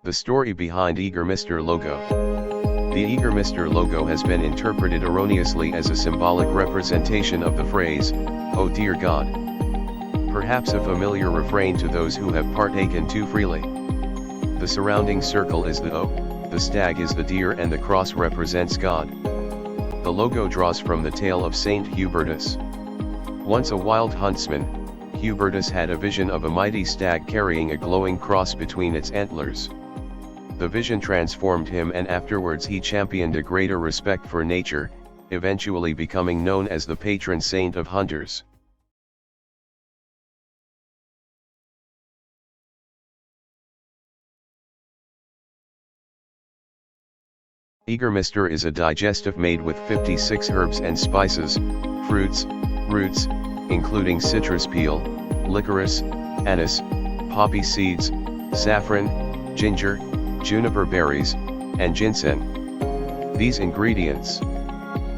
The story behind Jägermeister logo. The Jägermeister logo has been interpreted erroneously as a symbolic representation of the phrase, "Oh dear God." Perhaps a familiar refrain to those who have partaken too freely. The surrounding circle is the O, the stag is the deer, and the cross represents God. The logo draws from the tale of Saint Hubertus. Once a wild huntsman, Hubertus had a vision of a mighty stag carrying a glowing cross between its antlers. The vision transformed him, and afterwards he championed a greater respect for nature, eventually becoming known as the patron saint of hunters. Jägermeister is a digestive made with 56 herbs and spices, fruits, roots, including citrus peel, licorice, anise, poppy seeds, saffron, ginger, juniper berries, and ginseng. These ingredients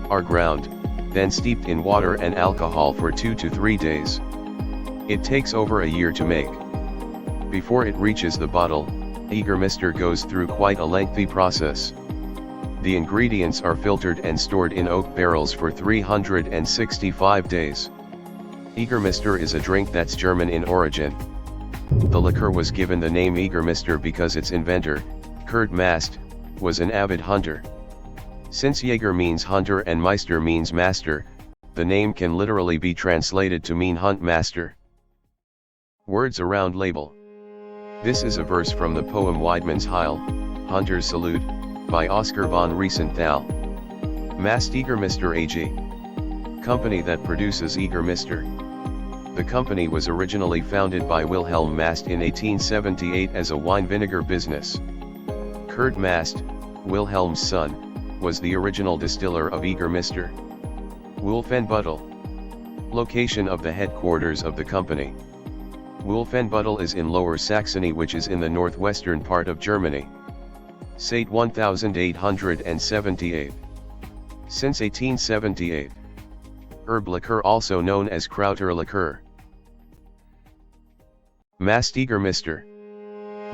are ground, then steeped in water and alcohol for 2 to 3 days. It takes over a year to make. Before it reaches the bottle, Jägermeister goes through quite a lengthy process. The ingredients are filtered and stored in oak barrels for 365 days. Jägermeister is a drink that's German in origin. The liqueur was given the name Jägermeister because its inventor, Curt Mast, was an avid hunter. Since Jäger means hunter and Meister means master, the name can literally be translated to mean hunt master. Words around label. This is a verse from the poem Weidmannsheil, Hunter's Salute, by Oscar von Riesenthal. Mast-Jägermeister AG. Company that produces Jägermeister. The company was originally founded by Wilhelm Mast in 1878 as a wine vinegar business. Curt Mast, Wilhelm's son, was the original distiller of Jägermeister. Wolfenbüttel. Location of the headquarters of the company. Wolfenbüttel is in Lower Saxony, which is in the northwestern part of Germany. Sate 1878. Since 1878. Herb liqueur, also known as Krauter liqueur. Mast-Jägermeister.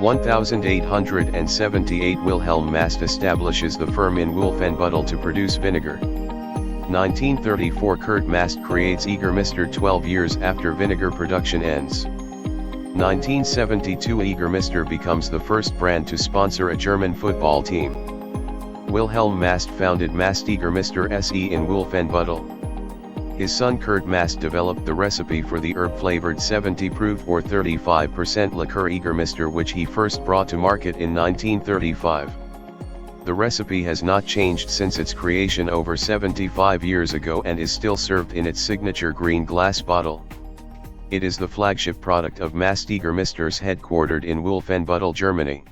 1878 Wilhelm Mast establishes the firm in Wolfenbüttel to produce vinegar. 1934 Curt Mast creates Jägermeister 12 years after vinegar production ends. 1972 Jägermeister becomes the first brand to sponsor a German football team. Wilhelm Mast founded Mast-Jägermeister SE in Wolfenbüttel. His son Curt Mast developed the recipe for the herb-flavored 70-proof or 35% liqueur Jägermeister, which he first brought to market in 1935. The recipe has not changed since its creation over 75 years ago and is still served in its signature green glass bottle. It is the flagship product of Mast-Jägermeisters, headquartered in Wolfenbüttel, Germany.